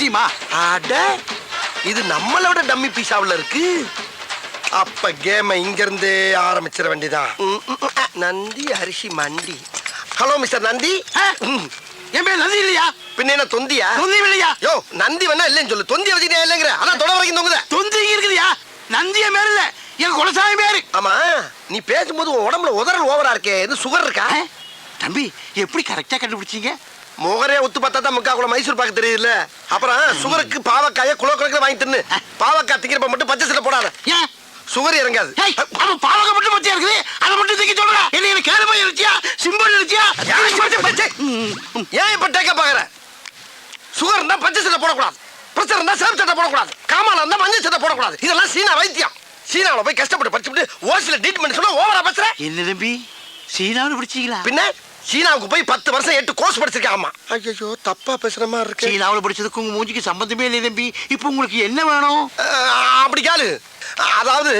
முடியுமா? அட இது நம்மளோட டம்மி பீஸாவில் இருக்கு. அப்ப கேமை இங்க இருந்து ஆரம்பிச்சிட வேண்டியதான். நந்தி அரிசி மண்டி. Hello mister Nandhi. என் பேர் நந்தி இல்லையா? பின்ன என்ன தொந்தியா? தொந்தி இல்லையா? யோ நந்தி வேணா இல்லைன்னு சொல்லு. தொந்தி வச்சுக்கிட்டே இல்லைங்கிற அதான் தொட வரைக்கும் தொங்குத. தொந்தி இருக்குதுயா. நந்திய பேர் இல்ல, என் குலசாமி பேரு. ஆமா நீ பேசும்போது உன் உடம்புல உதறல் ஓவரா இருக்கே. இது சுகர் இருக்கா? தம்பி எப்படி கரெக்டா கண்டுபிடிச்சீங்க? முகரே ஒத்து பார்த்தா தான் முக்கா கூட மைசூர் பாக்கு தெரியுதுல்ல. அப்புறம் சுகருக்கு பாவக்காய குலோ குலக்கு வாங்கி தின்னு. பாவக்காய் திங்கிறப்ப மட்டும் பச்சை சட்டை போடாத. ஏன் சுகர் இறங்காது. அவன் பாவக்காய் மட்டும் பச்சையா இருக்குது, அதை மட்டும் தூக்கி சொல்றா. என்ன கேளுமா இருச்சியா, சிம்பிள் இருச்சியா? ஏன் இப்ப டேக்க பாக்குற? சுகர் இருந்தா பச்சை சட்டை போடக்கூடாது, பிரஷர் இருந்தா சேம் சட்டை போடக்கூடாது, காமால இருந்தா மஞ்சள் சட்டை போடக்கூடாது. இதெல்லாம் சீனா வைத்தியம். சீனாவில் போய் கஷ்டப்பட்டு படிச்சுட்டு ஓசில ட்ரீட்மெண்ட் சொன்னா ஓவரா பேசுற. என்ன தம்பி சீனாவில் படிச்சீங்களா? பின்ன சீனாவுக்கு போய் 10 வருஷம் 8 கோர்ஸ் படிச்சிருக்கேன். ஆமா. ஐயோ தப்பா பேசுற மாதிரி இருக்கு. சீனாவில் படிச்சதுக்கு உங்க மூஞ்சிக்கு சம்பந்தமே இல்லை தம்பி. இப்போ உங்களுக்கு என்ன வேணும்? அப்படி கேளு. அதாவது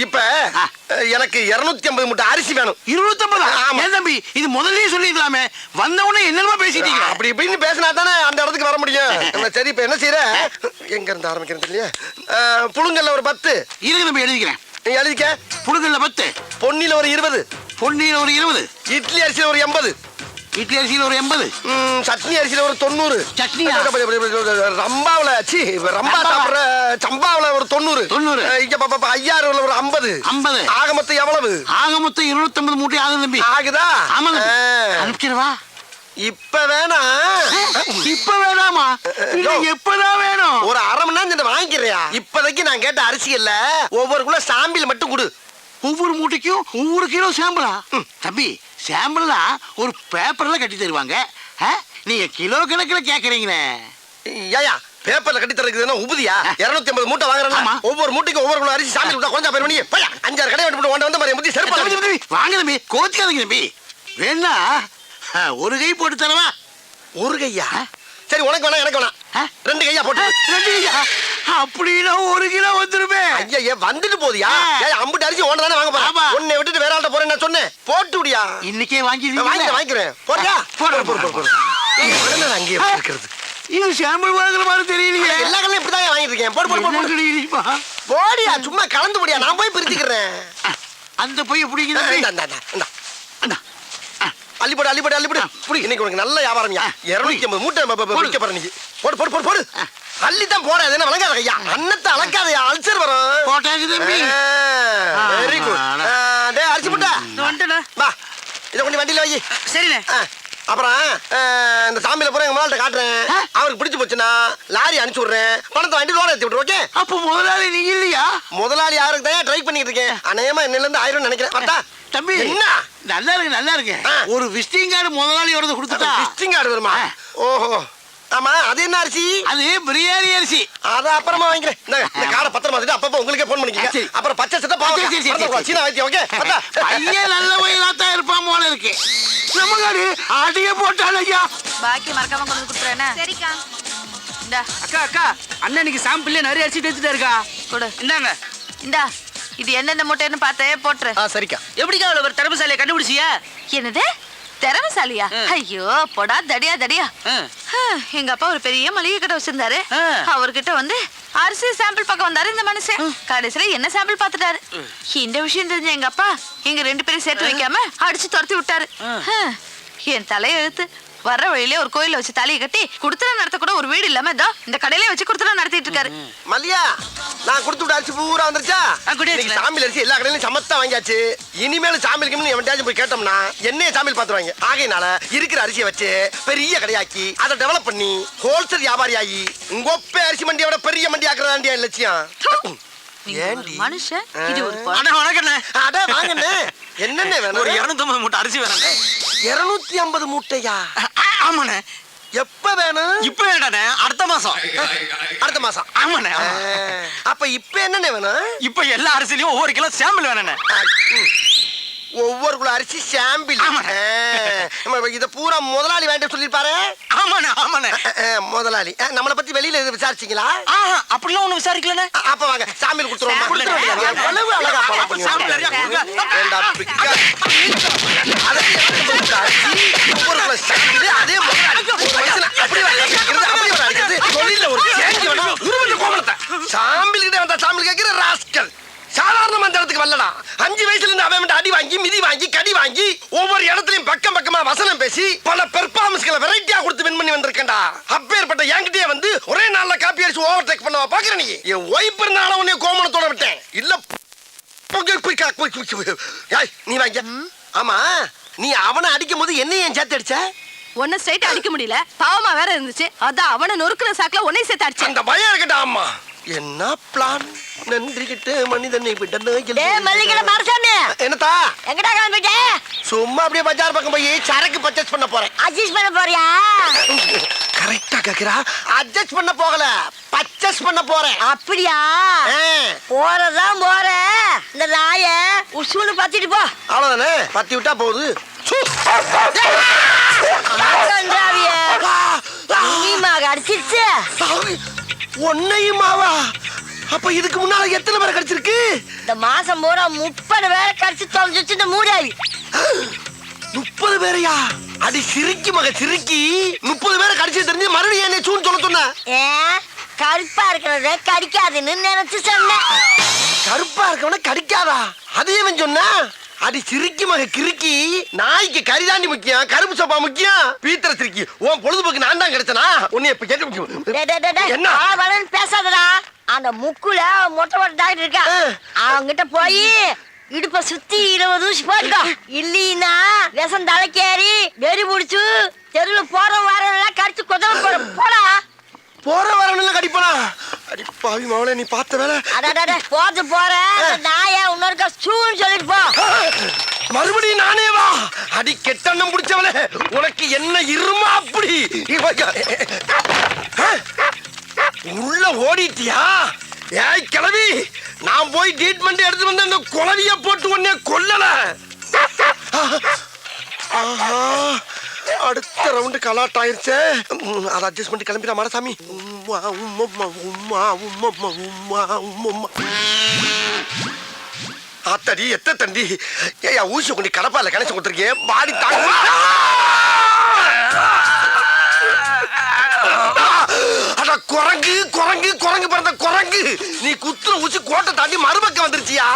இப்ப எனக்கு 250 மூட்டை அரிசி வேணும். 250? ஏன் தம்பி இது முதல்லயே சொல்லிக்கலாமே, வந்தவொடனே என்னமா பேசிட்டீங்க? அப்படி இப்படின்னு பேசினா தானே அந்த இடத்துக்கு வர முடியும். சரி இப்ப என்ன செய்யற? எங்க இருந்து ஆரம்பிக்கிறது இல்லையா? புழுங்கல்ல ஒரு 10 இருக்கு தம்பி, எழுதிக்கிறேன். எழுதிக்க. புழுங்கல்ல 10, பொன்னில ஒரு 20, பொன்னியில ஒரு 20, இட்லி அரிசியில ஒரு 80, இட்லி அரிசியில ஒரு 80, சட்னி அரிசியில ஒரு 90, சட்னியா? ரம்பாவுல ரம்பா சாப்பிடுற சம்பாவுல ஒரு 90, 90, இங்க ஐயாறுல ஒரு 50, 50. ஆக மொத்தம் எவ்வளவு? ஆக மொத்தம் 250 மூட்டை ஆகுது தம்பி. ஆகுதா? ஆமாங்க. அனுப்பிச்சிடவா? இப்ப வேணா? இப்ப வேணாமா? எப்பதான் வேணும்? ஒரு அரை மணி நேரம் வாங்கிக்கிறியா? இப்போதைக்கு நான் கேட்ட அரிசி இல்ல, ஒவ்வொரு கிலோ சாம்பிள் மட்டும் கொடு. ஒவ்வொரு மூட்டைக்கும் ஒவ்வொரு கிலோ சாம்பிளா? தம்பி சாம்பிள்னா ஒரு பேப்பர்ல கட்டி தருவாங்க, நீங்க கிலோ கணக்குல கேக்குறீங்களே. ஏயா பேப்பர்ல கட்டி தரக்குதுன்னா உபதியா? 250 மூட்டை வாங்குறேன், ஒவ்வொரு மூட்டைக்கு ஒவ்வொரு கிலோ அரிசி சாம்பிள் கொடுத்தா கொஞ்சம் பேர் பண்ணி 5-6 கடை விட்டு வந்த மாதிரி முத்தி செருப்பு வாங்க தம்பி, கோச்சிக்காதீங்க தம்பி. வேணா ஒரு கை போட்டு தரவா? ஒரு கையா? சரி உனக்கு வேணா எனக்கு வேணா 2 கையா போட்டு. 2 கையா? அப்படின்னா 1 கிலோ வந்துருமே. ஐயா வந்துட்டு போதியா? அம்புட்டு அரிசி ஒன்று தானே வாங்க போறேன். உன்னை விட்டுட்டு வேற ஆள்கிட்ட போறேன் நான் சொன்னேன். போட்டு விடியா? இன்னைக்கே வாங்கிக்கிறேன். போறியா? போடு. அங்கேயே இருக்கிறது. இது சாம்பிள் வாங்குற மாதிரி தெரியலையே. எல்லா கல்லையும் இப்படிதான் வாங்கிட்டு இருக்கேன். போடு. போடியா, சும்மா கலந்து போடியா, நான் போய் பிரிச்சுக்கிறேன். அந்த போய் எப்படி அள்ளிப்போடு. இன்னைக்கு உனக்கு நல்ல வியாபாரம்யா. 250 மூட்டை விற்க போற நீங்க. போடு. அள்ளித்தான் போற. என்ன வழங்காத ஐயா, அன்னத்தை அளக்காதையா, அல்சர் வரும். போட்டாச்சு தம்பி. Very good. டேய் அரிசி மூட்டை வந்துட்டேன். வா, இதை கொண்டு வண்டியில வை. சரிண்ணே. அப்புறம் இந்த சாமியில போற எங்க மால்ட்ட காட்டுறேன். அவருக்கு பிடிச்சு போச்சுன்னா லாரி அனுப்பிச்சு விடுறேன். பணத்தை வண்டி லோன் ஏற்றி விட்டுரு. ஓகே? அப்போ முதலாளி நீங்க இல்லையா? முதலாளி யாருக்கு தான் ட்ரை பண்ணிட்டு இருக்கேன். அநேகமா என்னில இருந்து 1000 நினைக்கிறேன். பார்த்தா தம்பி என்ன நல்லா இருக்கு. ஒரு விசிட்டிங் கார்டு முதலாளியோட கொடுத்துட்டா. விசிட்டிங் கார்டு வருமா? ஓஹோ ஆமா. அது என்ன அரிசி? அது பிரியாணி அரிசி. அத அப்புறமா வாங்கிக்கிறேன். இந்த கார்டை பத்திரமா வச்சுட்டு அப்பப்போ உங்களுக்கே போன் பண்ணிக்கங்க. அப்புறம் பச்சை சட்டை பாவக்காய் சீனா வைத்தியம். ஓகே? பையன் நல்ல வயலாத்தான் இருப்பான் போல இருக்கு. நம்ம காடு ஆடியே போட்டான் ஐயா. பாக்கி மறக்காம கொண்டு கொடுத்துறேன். சரிக்கா. இந்தா அக்கா அண்ணனுக்கு சாம்பிள்ல நிறைய அரிசி தேய்ச்சிட்டே இருக்கா. கொடு. இந்தாங்க. இந்தா இது என்னென்ன மூட்டைன்னு பார்த்தே போட்டுரு. சரிக்கா. எப்படிக்கா அவ்வளவு ஒரு திறமைசாலியை கண்டுபிடிச்சியா? என்னது திறமைசாலியா? ஐயோ போடா தடியா. எங்க அப்பா ஒரு பெரிய மளிகை கடை வச்சிருந்தாரு. அவர்கிட்ட வந்து அரிசி சாம்பிள் பக்கம் வந்தாரு இந்த மனுஷன். கடைசியில என்ன சாம்பிள் பாத்துட்டாரு. இந்த விஷயம் தெரிஞ்ச எங்க அப்பா எங்க 2 பேரும் சேர்த்து வைக்காம அடிச்சு துரத்தி விட்டாரு. என் தலையை எழுத்து வர்ற வழியிலே ஒரு கோயில வச்சு தலையை கட்டி குடுத்தன நடத்த கூட ஒரு வீடு இல்லாம இந்த கடையிலே வச்சு குடுத்தன நடத்திட்டு இருக்காரு. மல்லியா நான் கொடுத்து விட்ட அரிசி பூரா வந்துருச்சா? சாமியில் அரிசி எல்லா கடையிலும் சமத்தா வாங்கியாச்சு. இனிமேல் சாமிலுக்கு எவன்டாச்சும் போய் கேட்டோம்னா என்னைய சாமியில் பாத்துருவாங்க. ஆகையினால இருக்கிற அரிசியை வச்சு பெரிய கடையாக்கி அதை டெவலப் பண்ணி ஹோல்சேல் வியாபாரி ஆகி உங்கொப்ப அரிசி மண்டியை விட பெரிய மண்டி ஆக்குறதாண்டியா லட்சியம். மனுஷன் இது ஒரு என்னென்ன வேணும்? ஒரு 250 மூட்டை அரிசி வேணும். 250 மூட்டையா? ஆமாண்ணே. எப்ப வேணும்? இப்ப வேண்டானே, அடுத்த மாசம். அடுத்த மாசம்? ஆமாண்ணே. அப்ப இப்ப என்னென்ன வேணும்? இப்ப எல்லா அரிசிலையும் ஒவ்வொரு கிலோ சாம்பிள் வேணுண்ணே. ஒவ்வொரு கிலோ அரிசி சாம்பிள். இத பூரா முதலாளி வேண்டாம் சொல்லிருப்பாரு. ஆமாண்ணே. முதலாளி நம்மளை பத்தி வெளியில விசாரிச்சீங்களா? அப்படிலாம் ஒண்ணு விசாரிக்கலண்ணே. அப்ப வாங்க சாம்பிள் கொடுத்துருவோம். அழகா ஒவ்வொரு கிலோ சாம்பிள் அதே முதலாளி. விதமா வசனம் பேசி பல பெர்ஃபார்மன்ஸ்களை வெரைட்டியா கொடுத்து வின் பண்ணி வந்திருக்கேன்டா. அப்பேற்பட்ட என்கிட்டயே வந்து ஒரே நாள்ல காப்பி அடிச்சு ஓவர்டேக் பண்ணவா பாக்குற நீ? என் ஒய்ஃப் இருந்தால உன்னை கோமணத்தோட விட்டேன். இல்ல ஏய், நீ வாங்க. ஆமா, நீ அவனை அடிக்கும் போது என்ன ஏன் சேர்த்து அடிச்ச? உன்னை ஸ்ட்ரைட் அடிக்க முடியல, பாவமா வேற இருந்துச்சு. அதான் அவனை நொறுக்குற சாக்குல உன்னை சேர்த்து அடிச்சேன். அந்த பயம் இருக்கட்டா. அம்மா என்ன பிளான்? நன்றி கிட்ட மனிதனை என்னத்தா எங்கடா கிளம்பிட்ட? சும்மா அப்படியே பஜார் பக்கம் போய் சரக்கு பர்ச்சேஸ் பண்ண போறேன். அட்ஜஸ்ட் பண்ண போறியா? கரெக்டா கேக்குறா. அட்ஜஸ்ட் பண்ண போகல, பர்ச்சேஸ் பண்ண போறேன். அப்படியா? போறதான் போற. இந்த நாய உசுன்னு பத்திட்டு போ. அவ்வளவுதானே, பத்தி விட்டா போகுது. அடிச்சிருச்சு ஒன்னையுமாவா? அப்ப இதுக்கு முன்னால எத்தனை பேரை கடிச்சிருக்கு? இந்த மாசம் பூரா 30 பேரை கடிச்சு தொலைஞ்சிச்சு இந்த மூடாவி. 30 பேரையா? அடி சிரிக்கி மக சிரிக்கி. 30 பேரை கடிச்சு தெரிஞ்சு மறுபடியும் என்ன சூன்னு சொல்ல சொன்ன? கருப்பா இருக்கிறத கடிக்காதுன்னு நினைச்சு சொன்னேன். கருப்பா இருக்கவன கடிக்காதா? அதையே சொன்ன? அடி சிரிக்கி மக கிறுக்கி. நாய்க்கு கரிதாண்டி முக்கியம், கருப்பு சோப்பா முக்கியம். பீத்தர சிரிக்கி. உன் பொழுதுபோக்கு நான் தான் கிடைச்சனா? உன்னை இப்ப கேட்க முக்கியம் என்ன? பேசாதடா. அந்த முக்குல மொட்டை மொட்டை டாக்டர் இருக்கா, அவங்கிட்ட போய் இடுப்ப சுத்தி 20 ஊசி போட்டுக்கோ. இல்லீன்னா விஷம் தலைக்கேறி வெறி முடிச்சு தெருவுல போற வாரம் கடிச்சு கொதவ போற. போடா. போற வரணும்ல கடிப்பனா? அடி பாவி மவளே, நீ பார்த்த வேலை. அடடட போது போற நாய இன்னொருக்கா சூன்னு சொல்லிட்டு போ. மறுபடியும் நானே வா? அடி கெட்டண்ணம் பிடிச்சவளே, உனக்கு என்ன இருமா அப்படி? உள்ள ஓடிட்டியா? ஏய் கிளவி, நான் போய் ட்ரீட்மெண்ட் எடுத்து வந்து அந்த குளவிய போட்டு உன்னை கொல்லல. ஆஹா, அடுத்த ரவுண்டு கலாட் ஆயிருச்சே. அதை அட்ஜஸ்ட் பண்ணி கிளம்பிடா மாடசாமி. உம்மா உம்மா உம்மா உம்மா உம்மா உம்மா. ஆத்தடி எத்த தண்டி. ஏயா ஊசி கொண்டு கடப்பால கணேசன் கொடுத்துருக்கேன். பாடி தாங்க. அட குரங்கு குரங்கு குரங்கு பிறந்த குரங்கு. நீ குத்துற ஊசி கோட்டை தாண்டி மறுபக்கம் வந்துருச்சியா?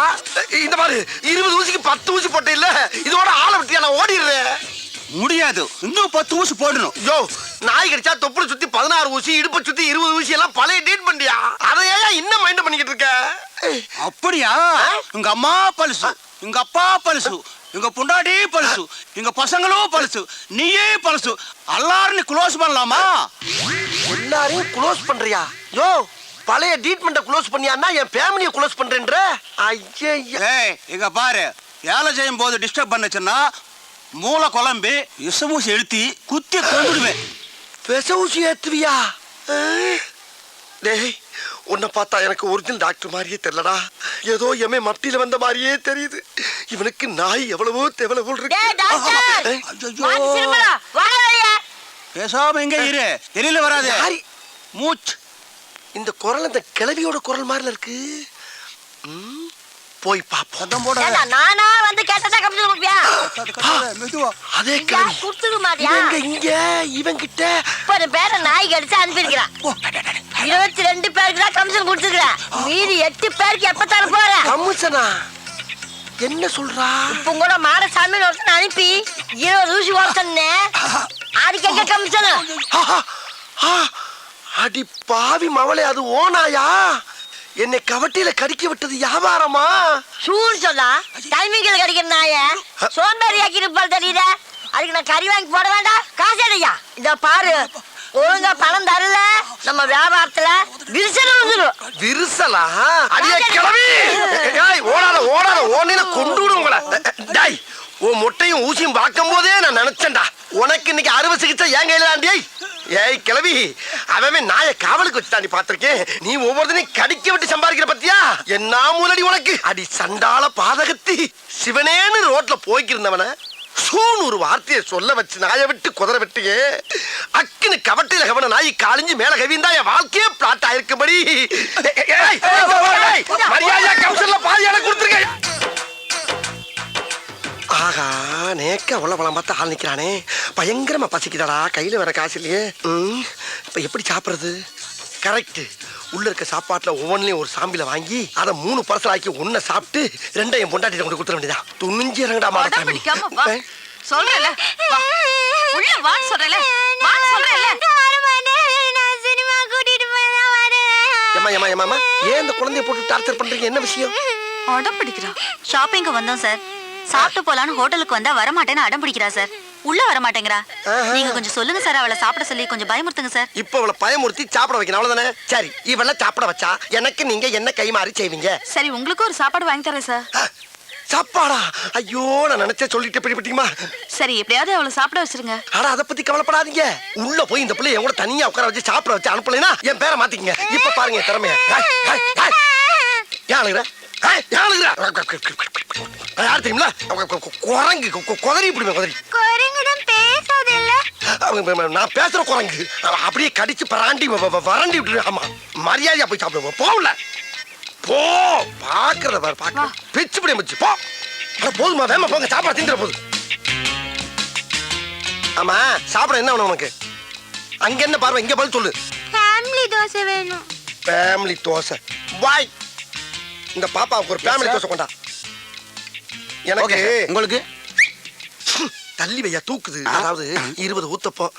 இந்த மாதிரி 20 ஊசிக்கு 10 ஊசி போட்ட இல்ல, இதோட ஆளை விட்டியா? நான் ஓடிடுறேன். முடியாது, இன்னும் 10 ஊசி போடணும். யோ, நாய் கடிச்சா தொப்புளை சுத்தி 16 ஊசி, இடுப்பை சுத்தி 20 ஊசி எல்லாம் பழைய டேட் பண்ணியா? அதையா இன்னும் மைண்ட் பண்ணிக்கிட்டு இருக்க? அப்படியா? உங்க அம்மா பழுசு, உங்க அப்பா பழுசு, உங்க பொண்டாட்டி பழுசு, எங்க பசங்களும் பழுசு, நீயே பழுசு. எல்லாரும் நீ க்ளோஸ் பண்ணலாமா? எல்லாரையும் க்ளோஸ் பண்றியா? யோ, பழைய ட்ரீட்மெண்ட்டை க்ளோஸ் பண்ணியான்னா என் ஃபேமிலியை க்ளோஸ் பண்றேன்ற? ஐயே, ஏய் இங்க பாரு, வேலை செய்யும் போது டிஸ்டர்ப் பண்ணுச்சுன்னா மூளை குழம்பி விஷமூசி எழுத்தி குத்தி கொண்டுடுவேன். விச ஊசி ஏத்துவியா? டேய், உன்னை பார்த்தா எனக்கு ஒரிஜினல் டாக்டர் மாதிரியே தெரியலடா. ஏதோ எமே மத்தியில வந்த மாதிரியே தெரியுது. இவனுக்கு நாய் எவ்வளவோ தேவல போல் இருக்கு. பேசாம எங்க இரு, வெளியில வராது. மூச்சு. இந்த குரல் அந்த கிளவியோட குரல் மாதிரில இருக்கு. போய் பாப்போம். நானா வந்து கேட்டதா கமிஷன் கொடுப்பியா? அதே கிளவி கொடுத்துக்க மாட்டியா? இங்க இவன் கிட்ட 30 பேரை நாய் கடிச்சு அனுப்பியிருக்கிறான். 22 பேருக்கு தான் கமிஷன் கொடுத்துருக்கிறேன். மீதி 8 பேருக்கு எப்ப தர போற? கமிஷனா? என்ன சொல்றா? இப்ப கூட மாடசாமி ஒருத்தன் அனுப்பி 20 ஊசி ஓட்டன்னு அதுக்கு எங்க கமிஷன்? அடி பாவி மவளே, அது ஓனாயா? என்னை கவட்டியில கடிக்க விட்டது வியாபாரமா? சூன்னு சொல்லா டைமிங்கில் கடிக்கிற நாய சோம்பேறி ஆக்கி இருப்பாள் தெரியுத. அதுக்கு நான் கறி வாங்கி போட வேண்டாம்? காசு அடையா? இத பாரு, ஒழுங்கா பணம் தரல நம்ம வியாபாரத்துல விரிசல் வந்துடும். விரிசலா? அடியே கிளவி, ஓடாத ஓடாத, ஓனில கொண்டு விடும் உங்களை. டேய், உன் முட்டையும் ஊசியும் பார்க்கும் போதே நான் நினைச்சேன்டா உனக்கு இன்னைக்கு அறுவை சிகிச்சை என் கையில தாண்டி. ஏய் கிளவி, அவன் நாய காவலுக்கு வச்சு தாண்டி பாத்திருக்கேன். நீ ஒவ்வொருத்தனையும் கடிக்க விட்டு சம்பாதிக்கிற பத்தியா? என்ன மூலடி உனக்கு? அடி சண்டால பாதகத்தி. சிவனேன்னு ரோட்ல போய்க்கிருந்தவன சூன்னு ஒரு வார்த்தையை சொல்ல வச்சு நாயை விட்டு குதிரை விட்டியே. அக்குன்னு கவட்டில கவன நாய் காலிஞ்சு மேல கவிந்தா என் வாழ்க்கையே பிளாட் ஆயிருக்கும்படி. மரியாதையா கவுசல்ல பாதியான கொடுத்துருக்க. ஆகா, நேக்க உள்ள பழம் பார்த்து ஆள் நிக்கிறானே. பயங்கரமா பசிக்குதாடா, கையில வேற காசு இல்லையே. இப்ப எப்படி சாப்பிடுறது? கரெக்ட். உள்ள இருக்க சாப்பாட்டுல ஒவ்வொன்றையும் ஒரு சாம்பில வாங்கி அதை 3 பார்சல் ஆக்கி 1 சாப்பிட்டு 2 என் பொண்டாட்டிட்ட கொண்டு கொடுத்துட வேண்டியதா. துணிஞ்சு இறங்கடா மாடசாமி. சொல்றேல வா உள்ள வா சொல்றேல வா சொல்றேல சினிமா கூட்டிட்டு போய் ஏமா ஏன் இந்த குழந்தைய போட்டு டார்ச்சர் பண்றீங்க? என்ன விஷயம்? அடம் பிடிக்கிறா. ஷாப்பிங்க்கு வந்தோம் சார். சாப்பிட்டு போலான்னு ஹோட்டலுக்கு வந்தா வரமாட்டேன்னு அடம் பிடிக்கிறா சார். உள்ள வர மாட்டேங்கிறா. நீங்க கொஞ்சம் சொல்லுங்க சார், அவளை சாப்பிட சொல்லி கொஞ்சம் பயமுறுத்துங்க சார். இப்ப அவளை பயமுறுத்தி சாப்பிட வைக்கணும், அவ்வளவுதானே? சரி, இவள சாப்பிட வச்சா எனக்கு நீங்க என்ன கைமாறி செய்வீங்க? சரி உங்களுக்கு ஒரு சாப்பாடு வாங்கி தரேன் சார். சாப்பாடா? ஐயோ, நான் நினைச்சே சொல்லிட்டு பிடிப்பீங்களா? சரி எப்படியாவது அவளை சாப்பிட வச்சிருங்க. ஆனா அதை பத்தி கவலைப்படாதீங்க. உள்ள போய் இந்த பிள்ளை என் கூட தனியா உட்கார வச்சு சாப்பிட வச்சு அனுப்பலைன்னா என் பேரை மாத்திக்கங்க. இப்ப பாருங்க என் திறமைய. யார் தெரியுங்களா? குரங்கு குதறி இப்படி குதறி. நான் பேசுற குரங்கு அப்படியே கடிச்சு பராண்டி வறண்டி விட்டு. ஆமா, மரியாதையா போய் சாப்பிடுவோம். போகல போ, பாக்குறத பாரு, பாக்க பிச்சு பிடி முச்சு போ. போதுமா, வேமா போங்க, சாப்பாடு தின்ற போது. ஆமா, சாப்பிட என்ன வேணும் உனக்கு? அங்க என்ன பார்வை, இங்க பதில் சொல்லு. ஃபேமிலி தோசை வேணும். ஃபேமிலி தோசை வாய். இந்த பாப்பாவுக்கு ஒரு ஃபேமிலி தோசை கொண்டா. எனக்கு உங்களுக்கு தள்ளி வையா தூக்குது. அதாவது 20 ஊத்தப்பம்,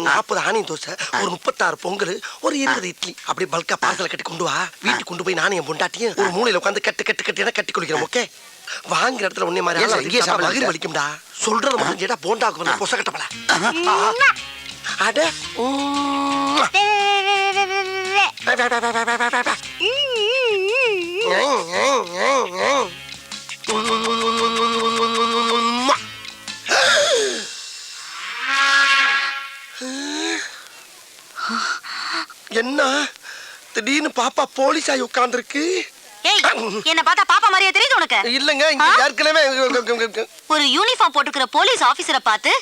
40 ஆனியன் தோசை, ஒரு 36 பொங்கல், ஒரு 20 இட்லி, அப்படியே பல்கா பார்சல கட்டி கொண்டு வா. வீட்டுக்கு கொண்டு போய் நானும் என் பொண்டாட்டியும் ஒரு மூலையில உட்காந்து கட்டி குளிக்கிறோம். ஓகே? வாங்குற இடத்துல உன்னை மாதிரி வயிறு வலிக்கும்டா. சொல்றது மட்டும் கேட்டா போண்டாக்கு வந்து பொச கட்டப்பல. அட என்ன திடீர்னு பாப்பா போலீஸ் ஆகி உட்கார்ந்துருக்கு? ஏய், என்ன பார்த்தா பாப்பா மாதிரியே தெரியுது உனக்கு? இல்லங்க, இங்க ஏற்கனவே ஒரு யூனிஃபார்ம் போட்டுக்கிற போலீஸ் ஆபீசரை பார்த்து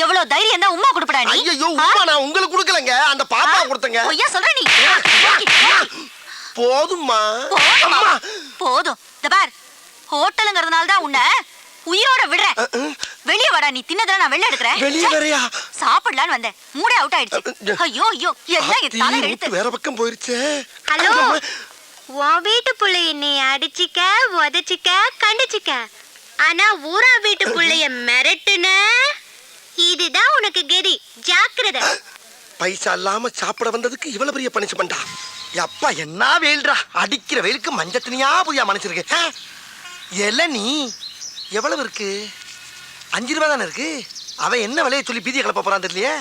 எவ்வளவு தைரியம் தான் உம்மா கொடுப்படா நீ? ஐயோ, உம்மா நான் உங்களுக்கு கொடுக்கலங்க, அந்த பாப்பா கொடுத்தங்க. பொய்யா சொல்ற நீ? போதும்மா. போதுமா? போதும். இந்த பார், ஹோட்டலுங்கிறதுனால தான் உன்னை உயிரோட விடுறேன். வெளியே வாடா, நீ தின்னதெல்லாம் நான் வெளில எடுக்கிறேன். வெளியே வரையா? சாப்பிடலான்னு வந்தேன், மூடே அவுட் ஆயிடுச்சு. ஐயோ ஐயோ, எல்லாம் என் தலை எடுத்து. வேற பக்கம் போயிருச்சு. ஹலோ, உன் வீட்டு புள்ளைய நீ அடிச்சிக்க, உதச்சிக்க, கண்டிச்சிக்க. ஆனா ஊரா வீட்டு புள்ளைய மிரட்டுன, இதுதான் உனக்கு கெதி. ஜாக்கிரதை. பைசா இல்லாம சாப்பிட வந்ததுக்கு இவ்வளவு பெரிய பனிஷ்மெண்டா? அப்பா என்ன வெயில்டா, அடிக்கிற வெயிலுக்கு மஞ்சள் தனியா புதியா மனுச்சிருக்கு. இளநீ எவ்வளவு இருக்கு? 5 ரூபா தானே இருக்கு. அவ என்ன விலையை சொல்லி பீதியை கிளப்ப போறான் தெரியலையே.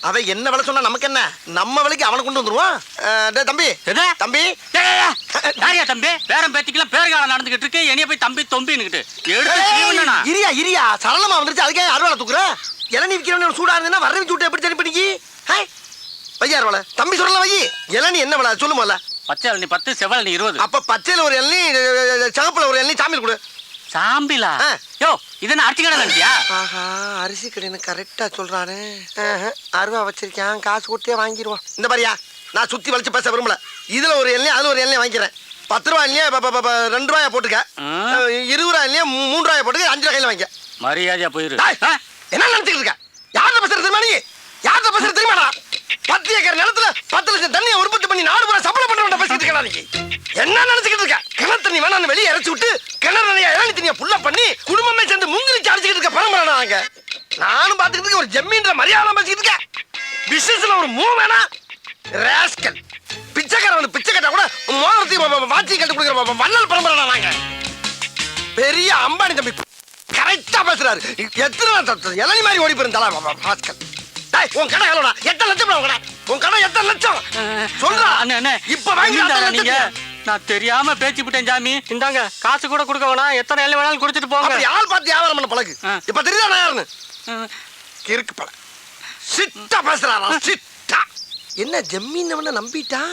அவ என்ன விலை சொன்னா நமக்கு என்ன? நம்ம விலைக்கு அவனை கொண்டு வந்துருவான். தம்பி தம்பி யாரியா தம்பி? பேரம் பேத்திக்கலாம் பேர்காலம் நடந்துகிட்டு இருக்கு, என்னைய போய் தம்பி தொம்பின்னுகிட்டு இரியா இரியா சரளமா வந்துருச்சு. அதுக்கே அறுவாலை தூக்குற? இளநீ விற்கிறவன சூடா இருந்ததுன்னா வரவி சூட்டு எப்படி தனி பண்ணிக்கி? வையா அறுவாலை தம்பி சொல்லல வை. இளநீ என்ன விலை சொல்லுமோல? பச்சை இளநீ 10, செவல் நீ 20. அப்ப பச்சையில ஒரு இளநீ, சிவப்புல ஒரு இளநீ, சாமியில் கொடு. சாம்பிலா? யோ, இதென்ன அரிசி கடை நினைச்சியா? ஆஹா, அரிசி கடைன்னு கரெக்டா சொல்றானே. அருவா வச்சிருக்கேன், காசு கொடுத்தே வாங்கிடுவான். இந்த மாதிரியா நான் சுத்தி வளைச்சு பேச விரும்பல. இதுல ஒரு எண்ணெய், அதுல ஒரு எண்ணெய் வாங்கிக்கிறேன். 10 ரூபாய் இல்லையா 2 ரூபாயா போட்டுக்க. 20 ரூபாய் இல்லையா 3 ரூபாயா போட்டுக்க. 5 ரூபாய் கையில வாங்கிக்க. மரியாதையா போயிரு. என்ன நினைச்சுக்கிட்டு இருக்க? யார்கிட்ட பேசுறது தெரியுமா நீ? யார்கிட்ட பேசுறது தெரியுமாடா? 10 ஏக்கர் நிலத்துல 10 லட்சம் தண்ணியை உற்பத்தி பண்ணி 4 ரூபாய் சப்ளை பண்றவன் பேசிட்டு இருக்கா நீ? என்ன நினைச்சுக்கிட்டு இருக்க? கிணறு தண்ணி வேணான்னு வெளியே இறச்சி விட்டு கிணறு நிறைய இளநீ தண்ணியை புள்ள பண்ணி குடும்பமே சேர்ந்து முங்கிலிச்சு அடிச்சுக்கிட்டு இருக்க பரம்பரை நாங்க. நானும் பாத்துக்கிட்டு ஒரு ஜம்மீன்ற மரியாதை பேசிக்கிட்டு இருக்கேன். பிசினஸ்ல ஒரு மூவ் வேணா ராஸ்கல். பிச்சைக்காரன் பிச்சை கட்டா கூட மோதிரத்தையும் வாட்சி கட்டு கொடுக்குற வள்ளல் பரம்பரை நாங்க. பெரிய அம்பானி தம்பி கரெக்டா பேசுறாரு. எத்தனை இளநீ மாதிரி ஓடி போயிருந்தாளா ராஸ்கல். உன் கடை எவ்வளோடா? 8 லட்சம் உன் கடை. உன் கடை 8 லட்சம் சொல்றா. இப்ப வாங்கி நான் தெரியாம பேச்சு விட்டேன் சாமி. இந்தாங்க காசு கூட கொடுக்க வேணாம், எத்தனை எல்லாம் வேணாலும் குடிச்சிட்டு போங்க. ஆள் பார்த்து வியாபாரம் பண்ண பழகு. இப்ப தெரியுதா நான் யாருன்னு? கிறுக்கு பழ சிட்டா பேசுறாரா சிட்டா. என்ன ஜம்மீன் நம்பிட்டா?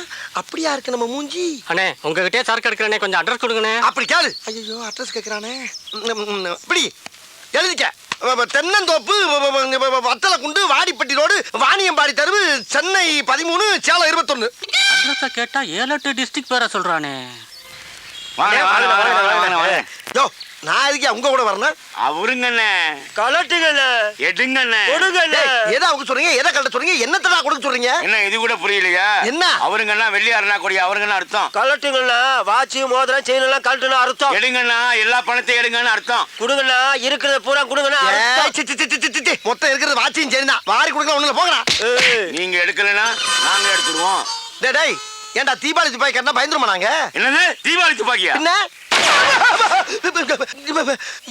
அப்படியா இருக்கு நம்ம மூஞ்சி? அண்ணே, உங்ககிட்டயே சரக்கு எடுக்கிறேனே, கொஞ்சம் அட்ரஸ் கொடுங்கண்ணே. அப்படி கேளு. ஐயோ, அட்ரஸ் கேட்கறானே. இப்படி எழுதிக்க. தென்னந்தோப்பு, வத்தலை குண்டு, வாடிப்பட்டி ரோடு, வாணியம்பாடி தெருவு, சென்னை 13, சேலம் 21. அட்ரஸ கேட்டா 7-8 டிஸ்ட்ரிக்ட் பேரை சொல்றானே. யோ, நான் எதுக்கு உங்க கூட வரணும்? அவருங்கண்ணே கலட்டுங்கண்ணே. எடுங்கண்ணே கொடுங்கண்ணே. எதை அவங்க சொல்றீங்க? எதை கலட்ட சொல்றீங்க? என்னத்தடா கொடுக்க சொல்றீங்க? என்ன இது கூட புரியலையா? என்ன? அவருங்கண்ணா வெள்ளி அரணா கொடி அவருங்கண்ணா அர்த்தம். கலட்டுங்கண்ணா. வாட்சி மோதிரம் செயின் எல்லாம் கலட்டுனா அர்த்தம். எடுங்கண்ணா எல்லா பணத்தையும் எடுங்கன்னு அர்த்தம். கொடுங்கண்ணா. இருக்கிறத பூரா கொடுங்கண்ணா. மொத்தம் இருக்கிறது வாட்சியும் செயின் தான். வாரி கொடுக்கலாம் ஒண்ணுல போங்கடா. நீங்க எடுக்கலனா நாங்க எடுத்துடுவோம். டேய் ஏன்டா தீபாவளி துப்பாக்கி கட்டினா பயந்துருமா நாங்க? என்னது தீபாவளி துப்பாக்கியா? என்ன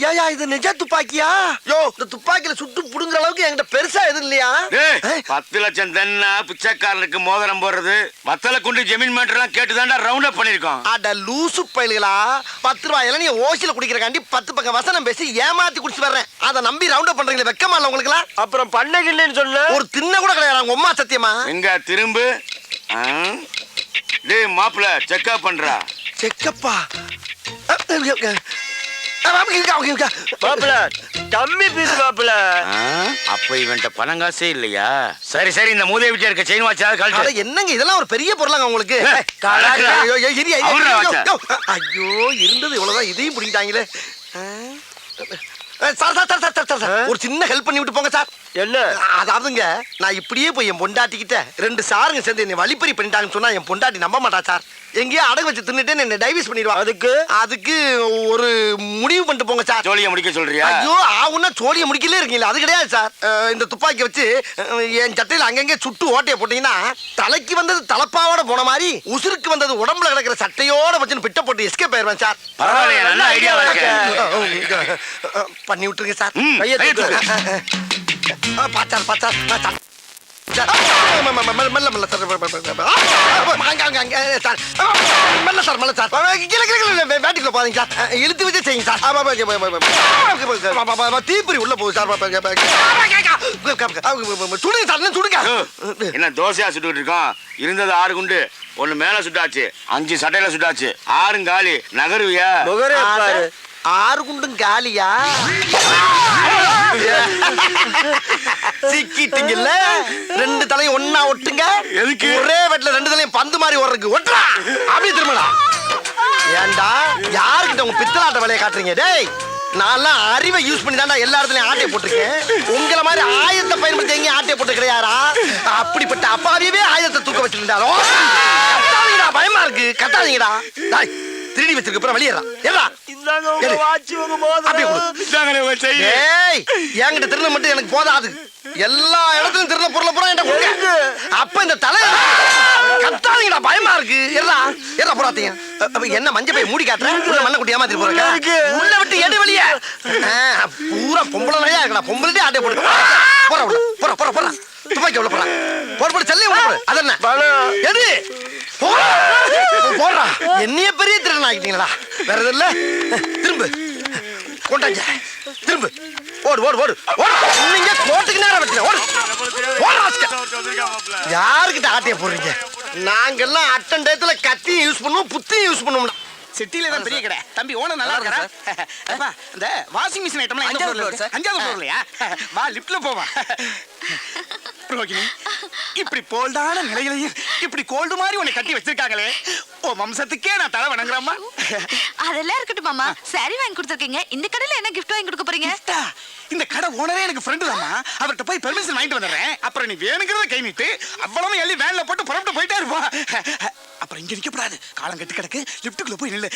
ஏயா இது நிஜ துப்பாக்கியா? யோ இந்த துப்பாக்கியில சுட்டு புடுங்குற அளவுக்கு என்கிட்ட பெருசா எதுவும் இல்லையா? 10 லட்சம் தன்னா பிச்சைக்காரனுக்கு மோதிரம் போடுறது வத்தல குண்டு ஜமீன் மேட்டர்லாம் கேட்டுதான்டா ரவுண்ட் அப் பண்ணிருக்கோம். அட லூசு பயல்களா. 10 ரூபாய் இளநீ ஓசில குடிக்கிறக்காண்டி 10 பக்கம் வசனம் பேசி ஏமாத்தி குடிச்சு வர்றேன். அதை நம்பி ரவுண்ட் அப் பண்றீங்களே வெக்கமா இல்ல உங்களுக்கு? அப்புறம் பண்ணகில்லைன்னு சொன்ன ஒரு தின்ன கூட கிடையாது உங்க அம்மா சத்தியமா. எங்க திரும்பு டேய் மாப்ள செக்அப் பண்றா. செக்கப்பா மாப்பிள கம்மி பீஸ் மாப்பிள. அப்ப இவன்ட்ட பணம் காசே இல்லையா? சரி சரி இந்த மூதேவி வீட்டுல இருக்க செயின் வாட்சாவது கழட்டு. என்னங்க இதெல்லாம் ஒரு பெரிய பொருளாங்க உங்களுக்கு? ஐயோ இருந்தது இவ்வளவுதான். இதையும் பிடிக்கிட்டாங்களே. ஒரு சின்ன ஹெல்ப் பண்ணி விட்டு போங்க சார். என்ன? அதாவதுங்க நான் இப்படியே போய் என் பொண்டாட்டிக்கிட்ட 2 சாருங்க சேர்ந்து என்னை வழிப்பறி பண்ணிட்டாங்கன்னு சொன்னா என் பொண்டாட்டி நம்ப மாட்டா சார். எங்கேயோ அடகு வச்சு தின்னுட்டு என்ன டைவர்ஸ் பண்ணிடுவா. அதுக்கு ஒரு முடிவு பண்ணிட்டு போங்க சார். சோழியை முடிக்க சொல்றியா? ஐயோ ஆவுன்னா சோழியை முடிக்கலே இருக்கீங்களா? அது கிடையாது சார். இந்த துப்பாக்கி வச்சு என் சட்டையில அங்கங்கே சுட்டு ஓட்டையை போட்டீங்கன்னா தலைக்கு வந்தது தலைப்பாவோட போன மாதிரி உசுருக்கு வந்தது உடம்புல கிடக்கிற சட்டையோட வச்சு பிட்ட போட்டு எஸ்கேப் ஆயிருவேன் சார். பரவாயில்லையா? நல்ல ஐடியா இருக்கு. பண்ணி விட்டுருங்க சார். பாச்சார் மெல்ல மெல்ல சார். மெல்ல சார் மெல்ல சார். வேட்டிக்குள்ள போறீங்க சார். இழுத்து வச்சு செய்யுங்க சார். தீப்பொறி உள்ள போகுது சார். சுடுங்க சார். சுடுங்க. என்ன தோசையா சுட்டுக்கிட்டு இருக்கோம்? இருந்தது 6 குண்டு. 1 மேல சுட்டாச்சு, 5 சட்டையில சுட்டாச்சு. 6 காலி. நகருவியா? 6 குண்டும் காலியா? சிக்கிட்டீங்கல்ல. 2 தலையும் ஒண்ணா ஒட்டுங்க. எதுக்கு? ஒரே வெட்ல 2 தலையும் பந்து மாதிரி ஓடுறதுக்கு. ஒட்டுறா அப்படி திரும்படா. ஏண்டா யாருக்கிட்ட உங்க பித்தலாட்ட வேலையை காட்டுறீங்க? டேய் நான்லாம் அறிவை யூஸ் பண்ணி தான்டா எல்லா இடத்துலயும் ஆட்டையை போட்டிருக்கேன். உங்களை மாதிரி ஆயத்தை பயன்படுத்தி எங்கேயும் ஆட்டையை போட்டு கிடையாரா? அப்படிப்பட்ட அப்பாவியவே ஆயத்தை தூக்க வச்சிருந்தாலும் கத்தாதீங்கடா. பயமா இருக்கு. கத்தாதீங்கடா. திருடி வச்சிருக்க அப்புறம் வெளியேறா. என்கிட்ட திருட மட்டும் எனக்கு போதாது. எல்லா இடத்துலயும் திருட பொருளை பூரா என்கிட்ட கொடுங்க. அப்ப இந்த தலை கத்தாதீங்கடா. பயமா இருக்கு. எறா போறாதீங்க. என்ன மஞ்ச பை மூடி காட்டுறேன். உள்ள மண்ணை குட்டி ஏமாத்திட்டு போறேன். உள்ள விட்டு எடு வெளியே. பூரா பொம்பளை நிறையா இருக்கா. பொம்பளை ஆட்டை போட்டு போற போற போற போற துப்பாக்கி உள்ள போற போட போட செல்லையும் உள்ள போற. அது என்ன எது போடுறா? என்னைய பெரிய திருடன் ஆகிட்டீங்களா? வேற எதுவும் இல்ல. திரும்ப கொண்டாங்க. திரும்ப ஓடு ஓடு ஓடு ஓடு. நீங்க கோட்டுக்கு நேரம் வெட்டுங்க. ஓடு ஓடு. யாருக்கிட்ட ஆட்டைய போடுறீங்க? நாங்கெல்லாம் அட்டன் டயத்துல கத்தியும் யூஸ் பண்ணுவோம், புத்தியும் யூஸ் பண்ணுவோம். சிட்டில தான் பெரிய கடை. தம்பி ஓனர் நல்லா இருக்கா? அப்பா இந்த வாஷிங் மிஷின் ஐட்டம்லாம் எந்த ஃப்ளோர்ல இருக்கு? 5வது ஃப்ளோர்லயா? வா லிஃப்ட்ல போவா. ரோகிணி இப்படி போல்டான நிலையிலையும் இப்படி கோல்டு மாதிரி உன்னை கட்டி வச்சிருக்காங்களே. ஓ வம்சத்துக்கே நான் தலை வணங்குறேம்மா. அதெல்லாம் இருக்கட்டும் மாமா. சாரி வாங்கி கொடுத்துருக்கீங்க. இந்த கடையில என்ன கிஃப்ட் வாங்கி கொடுக்க போறீங்க? இந்த கடை ஓனரே எனக்கு ஃப்ரெண்டு தாம்மா. அவர்கிட்ட போய் பெர்மிஷன் வாங்கிட்டு வந்துடுறேன். அப்புறம் நீ வேணுங்கிறத கை நீட்டு அவ்வளவு எள்ளி வேன்ல போட்டு புறப்பட்டு போயிட்டே இருப்பா. அப்புறம் இங்க நிக்கப்படாது. காலம் கட்டி கிடக்கு. லிஃப்ட்டுக்குள்ள போய் நில்லு.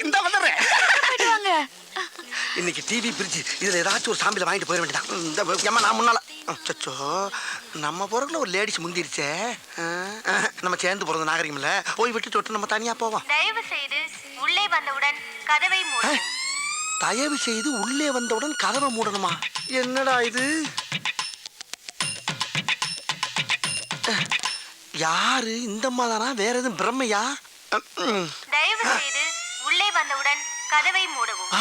இந்த வந்துடுறேன். இன்னைக்கு டிவி பிரிட்ஜ் இதுல ஏதாச்சும் ஒரு சாம்பில வாங்கிட்டு போயிட வேண்டியதான். இந்த ஏமா நான் முன்னால சச்சோ நம்ம போறதுல ஒரு லேடிஸ் முந்திருச்சே. நம்ம சேர்ந்து போறது நாகரிகம் இல்ல. போய் விட்டு தொட்டு நம்ம தனியா போவோம். தயவு செய்து உள்ளே வந்தவுடன் கதவை மூடு. தயவு செய்து உள்ளே வந்தவுடன் கதவை மூடணுமா? என்னடா இது? யாரு இந்த அம்மாதானா? வேற எதுவும் பிரம்மையா? தயவு செய்து உள்ளே வந்தவுடன் கதவை மூடவும்.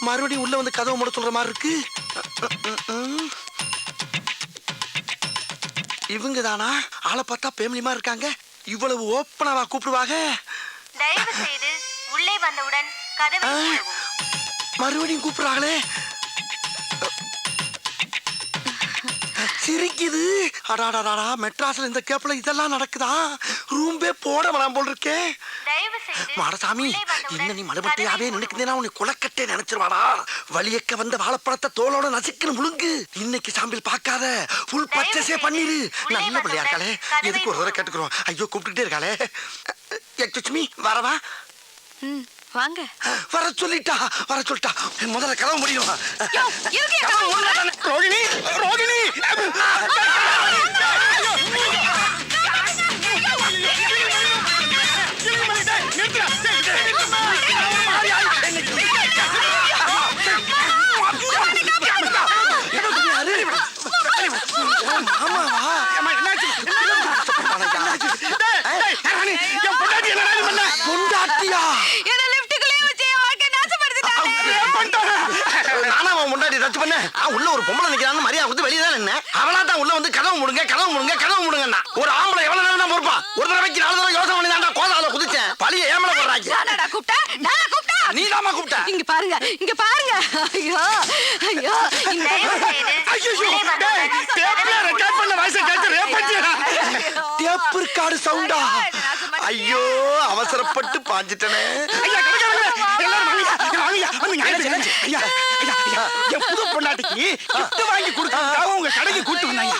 மறுபடியும் உள்ள வந்து கதவை மூட சொல்ற மாதிரி இருக்கு. இவங்க தானா? ஆளை பார்த்தா பேமிலிமா இருக்காங்க. இவ்வளவு ஓப்பனாவா கூப்பிடுவாங்க? தயவு செய்து உள்ளே வந்தவுடன் கதவை மூடவும். மறுபடியும் கூப்பிடுறாங்களே. சிரிக்குது. அடாடாடா மெட்ராஸ்ல இந்த கேப்ல இதெல்லாம் நடக்குதா? ரூம்பே போட வேணாம் போல் இருக்கே. தயவு செய்து மாடசாமி இன்னும் நீ மறுபடியாவே நினைக்கிறேன்னா உன்னை குளக்கட்டே நினைச்சிருவாடா. வலியக்க வந்த வாழைப்பழத்தை தோலோட நசுக்குன்னு முழுங்கு. இன்னைக்கு சாம்பிள் பார்க்காத, ஃபுல் பர்ச்சேஸே பண்ணிரு. நல்ல பிள்ளையா இருக்காளே, எதுக்கு ஒரு தடவை கேட்டுக்கிறோம். ஐயோ கூப்பிட்டுட்டே இருக்காளே. எக்ஸ்கியூஸ் மீ, வரவா? வாங்க. வர சொல்லிட்டா. முதல்ல கதவு முடியும். ரோகிணி ரோகிணி உள்ள ஒரு பொம்பளை நிக்கிறான்னு மரியாதை கொடுத்து வெளியே தான் நின்ன. அவளா தான் உள்ள வந்து கதவு முடுங்கன்னா ஒரு ஆம்பளை எவ்வளவு நேரம் தான் பொறுப்பா? ஒரு தடவைக்கு 4 தடவை யோசனை பண்ணி தான் கோதால குதிச்சேன். பழிய ஏமல போடுறாங்க. நீ தாமா கூப்பிட்ட. இங்க பாருங்க. ஐயோ ரெக்கார்ட் பண்ண வாய்ஸ் கேட்டு ரேப் பண்ணியா? டேப் ரெக்கார்ட் சவுண்டா? ஐயோ அவசரப்பட்டு பாஞ்சிட்டனே. ஐயா கடைக்காரங்களே எல்லாரும் வாங்க. ஐயா புது பொண்டாட்டிக்கு gift வாங்கி கொடுத்ததுக்காக உங்க கடைக்கு கூட்டி வந்தாங்க.